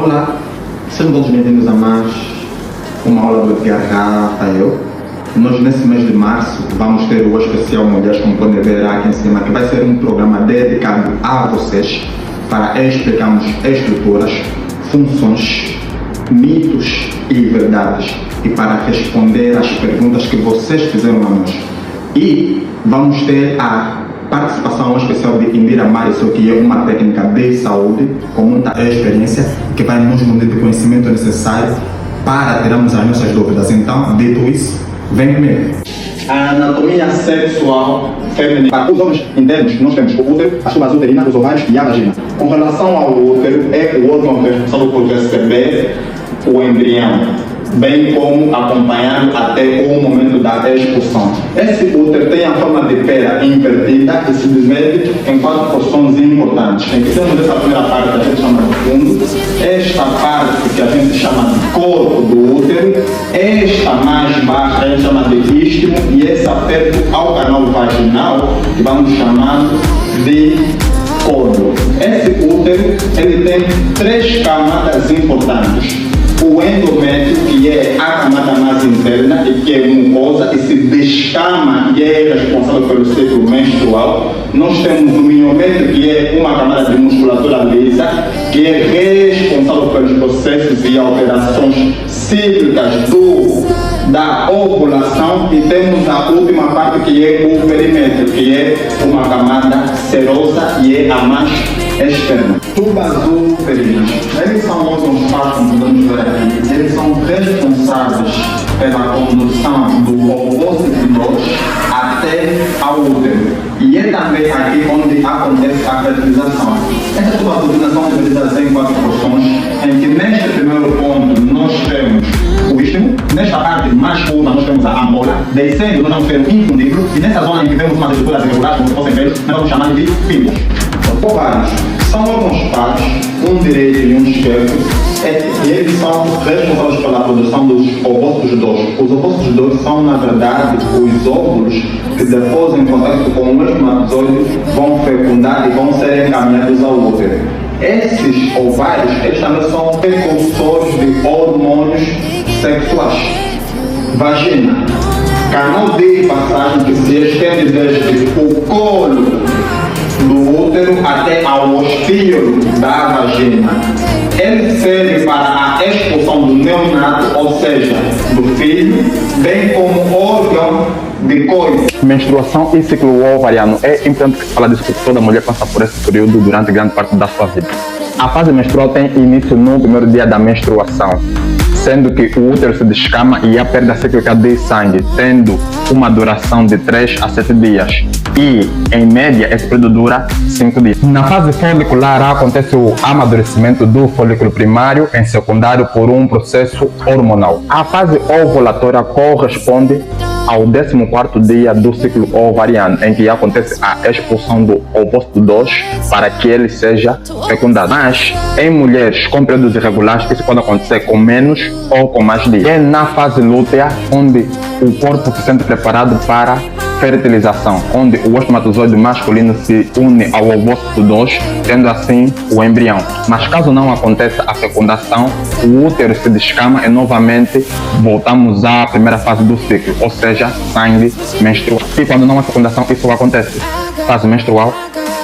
Então lá, sejam todos bem-vindos a mais uma aula do Edgar Rafael. Nós nesse mês de março vamos ter o especial Mulheres, como podem ver aqui em cima, que vai ser um programa dedicado a vocês para explicarmos estruturas, funções, mitos e verdades e para responder às perguntas que vocês fizeram a nós. E vamos ter a participação especial de Indira Mariso, que é uma técnica de saúde com muita experiência, que vai nos munir de conhecimento necessário para tirarmos as nossas dúvidas. Então, dito isso, vem comigo. A anatomia sexual feminina. Para os homens internos, nós temos o útero, as tubas uterinas, os ovários e a vagina. Com relação ao útero, é o órgão responsável por receber o embrião, bem como acompanhando até o momento da expulsão. Esse útero tem a forma de pera invertida e se divide em 4 porções importantes. Em que temos essa primeira parte que a gente chama de fundo, esta parte que a gente chama de corpo do útero, esta mais baixa a gente chama de istmo e essa perto ao canal vaginal que vamos chamar de colo. Esse útero ele tem 3 camadas importantes. O endométrio, que é a camada mais interna e que é mucosa e se descama e é responsável pelo ciclo menstrual. Nós temos o miométrio, que é uma camada de musculatura lisa, que é responsável pelos processos e alterações cíclicas da ovulação, e temos a última parte que é o perimétrio, que é uma camada serosa e é a mais externa. Tubas uterinas, eles são órgãos partos, como podemos ver aqui, eles são responsáveis pela condução do ovócito até ao útero. E é também aqui onde acontece a fertilização. Essas tubas uterinas são divididas em 4 porções, em que neste primeiro ponto nós temos o istmo, nesta parte mais curva nós temos a ampola, descendo nós vamos ter o infundíbulo, e nessa zona em que vemos uma estrutura irregular, como vocês veem, nós vamos chamar de fíbulas. Ovários são órgãos pares, um direito e um esquerdo, e eles são responsáveis pela produção dos ovócitos dóceis. Os ovócitos dóceis são, na verdade, os óvulos que depois, em contato com o espermatozoide, vão fecundar e vão ser encaminhados ao útero. Esses ovários, eles também são precursores de hormônios sexuais. Vagina, canal de passagem que se estende desde o colo do útero até ao ostíolo da vagina. Ele serve para a expulsão do neonato, ou seja, do filho, bem como órgão de coito. Menstruação e ciclo ovariano. É importante que se fale disso porque toda mulher passa por esse período durante grande parte da sua vida. A fase menstrual tem início no primeiro dia da menstruação, sendo que o útero se descama e há perda cíclica de sangue, tendo uma duração de 3 a 7 dias. E, em média, esse período dura 5 dias. Na fase folicular acontece o amadurecimento do folículo primário, em secundário por um processo hormonal. A fase ovulatória corresponde ao 14º dia do ciclo ovariano, em que acontece a expulsão do ovócito 2 para que ele seja fecundado. Mas, em mulheres com períodos irregulares, isso pode acontecer com menos ou com mais dias. É na fase lútea onde o corpo se sente preparado para fertilização, onde o espermatozoide masculino se une ao ovócito 2, tendo assim o embrião. Mas caso não aconteça a fecundação, o útero se descama e novamente voltamos à primeira fase do ciclo, ou seja, sangue menstrual. E quando não há fecundação, isso acontece: fase menstrual,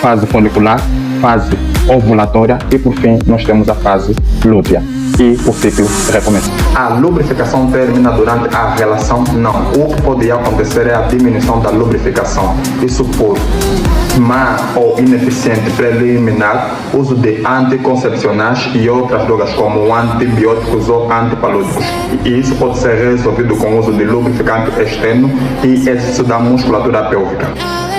fase folicular, fase ovulatória e por fim nós temos a fase lútea. E o ciclo recomeça. A lubrificação termina durante a relação? Não. O que pode acontecer é a diminuição da lubrificação. Isso por má ou ineficiente preliminar, uso de anticoncepcionais e outras drogas como antibióticos ou antipalúdicos. E isso pode ser resolvido com o uso de lubrificante externo e exercício da musculatura pélvica.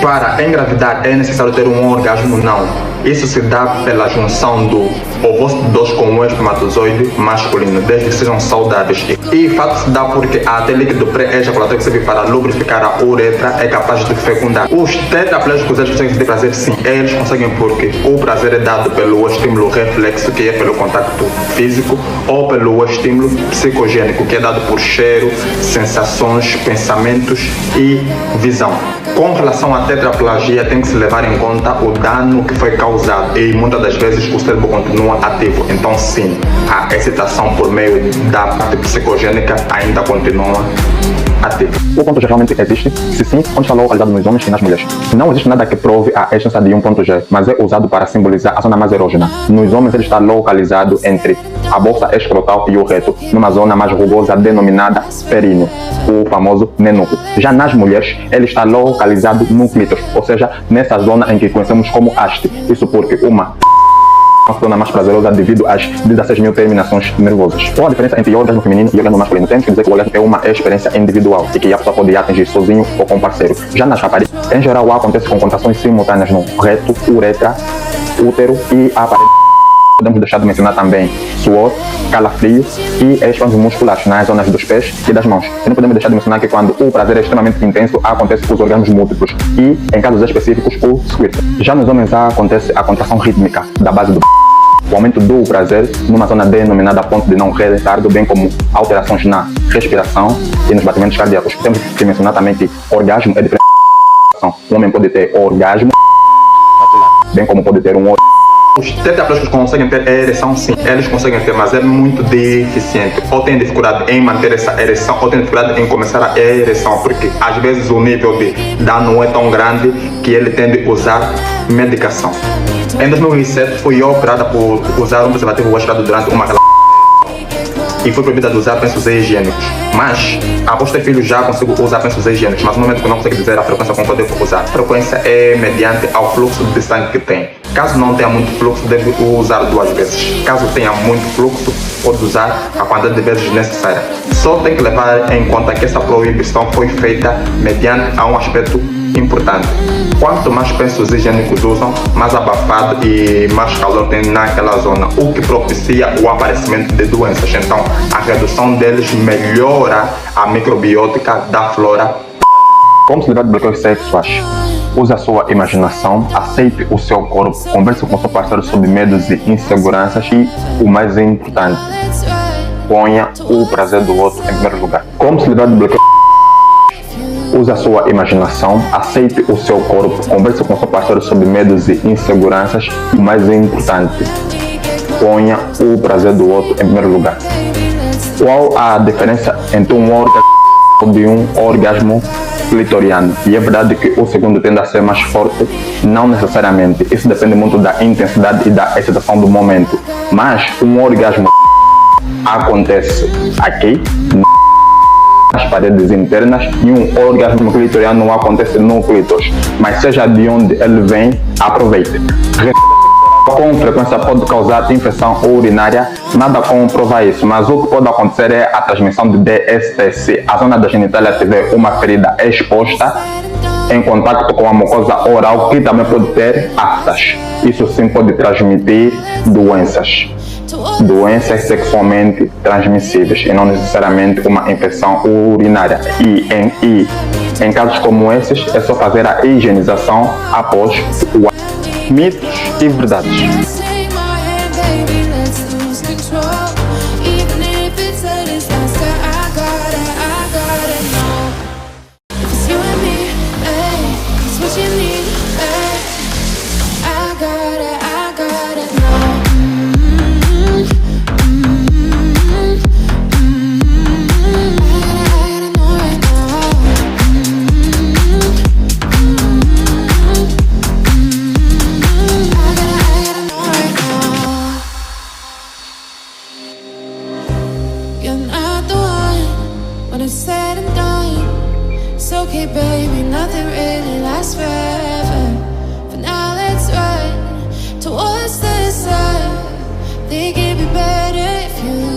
Para engravidar é necessário ter um orgasmo? Não. Isso se dá pela junção do ovócito 2 com o espermatozoide masculino, desde que sejam saudáveis. E o fato se dá porque até líquido pré-ejaculatório que serve para lubrificar a uretra é capaz de fecundar. Os tetraplégicos eles conseguem ter prazer? Sim, eles conseguem porque o prazer é dado pelo estímulo reflexo, que é pelo contato físico, ou pelo estímulo psicogênico, que é dado por cheiro, sensações, pensamentos e visão. Com relação à tetraplegia, tem que se levar em conta o dano que foi causado e muitas das vezes o cérebro continua ativo. Então sim, a excitação por meio da parte psicogênica ainda continua ativa. O ponto G realmente existe? Se sim, onde está localizado nos homens e nas mulheres? Não existe nada que prove a existência de um ponto G, mas é usado para simbolizar a zona mais erógena. Nos homens ele está localizado entre a bolsa escrotal e o reto, numa zona mais rugosa denominada períneo, o famoso nenuco. Já nas mulheres, ele está localizado no clítoris, ou seja, nessa zona em que conhecemos como haste. Isso porque uma se torna mais prazerosa devido às 16 mil terminações nervosas. Qual a diferença entre o orgasmo feminino e o orgasmo masculino? Temos que dizer que o orgasmo é uma experiência individual e que a pessoa pode atingir sozinho ou com parceiro. Já nas raparigas, em geral, acontece com contrações simultâneas no reto, uretra, útero e a parede. Podemos deixar de mencionar também suor, calafrio e expansões musculares nas zonas dos pés e das mãos. E não podemos deixar de mencionar que quando o prazer é extremamente intenso, acontece os orgasmos múltiplos e, em casos específicos, o squirt. Já nos homens acontece a contração rítmica da base do o aumento do prazer numa zona denominada ponto de não retardo, bem como alterações na respiração e nos batimentos cardíacos. Temos que mencionar também que orgasmo é diferente. O homem pode ter orgasmo, bem como pode ter um orgasmo. Os tetraplégicos conseguem ter ereção sim, eles conseguem ter, mas é muito deficiente. Ou tem dificuldade em manter essa ereção, ou tem dificuldade em começar a ereção, porque às vezes o nível de dano é tão grande que ele tende a usar medicação. Em 2007 fui operada por usar um preservativo gastado durante uma e foi proibida de usar pensos higiênicos. Mas, após ter filhos, já consigo usar pensos higiênicos, mas no momento que não consigo dizer a frequência com que eu devo usar. A frequência é mediante ao fluxo de sangue que tem. Caso não tenha muito fluxo, deve usar 2 vezes. Caso tenha muito fluxo, pode usar a quantidade de vezes necessária. Só tem que levar em conta que essa proibição foi feita mediante a um aspecto importante. Quanto mais pensos higiênicos usam, mais abafado e mais calor tem naquela zona, o que propicia o aparecimento de doenças. Então, a redução deles melhora a microbiótica da flora. Como se livrar de bloqueios sexuais? Use a sua imaginação, aceite o seu corpo, converse com seu parceiro sobre medos e inseguranças e, o mais importante, ponha o prazer do outro em primeiro lugar. Como se livrar de bloqueios? Use a sua imaginação, aceite o seu corpo, converse com seu parceiro sobre medos e inseguranças e, o mais importante, ponha o prazer do outro em primeiro lugar. Qual a diferença entre um orgasmo e um orgasmo clitoriano? E é verdade que o segundo tende a ser mais forte? Não necessariamente. Isso depende muito da intensidade e da excitação do momento. Mas um orgasmo acontece aqui, nas paredes internas, e um orgasmo clitoriano acontece no clítoris. Mas seja de onde ele vem, aproveite. Com frequência pode causar infecção urinária, nada comprova isso, mas o que pode acontecer é a transmissão de DST. Se a zona da genitália tiver uma ferida exposta em contato com a mucosa oral, que também pode ter aftas. Isso sim pode transmitir doenças sexualmente transmissíveis e não necessariamente uma infecção urinária. E em casos como esses, é só fazer a higienização após o mitos e verdades. Okay, baby, nothing really lasts forever. For now, let's run towards the sun. Think it'd be better if you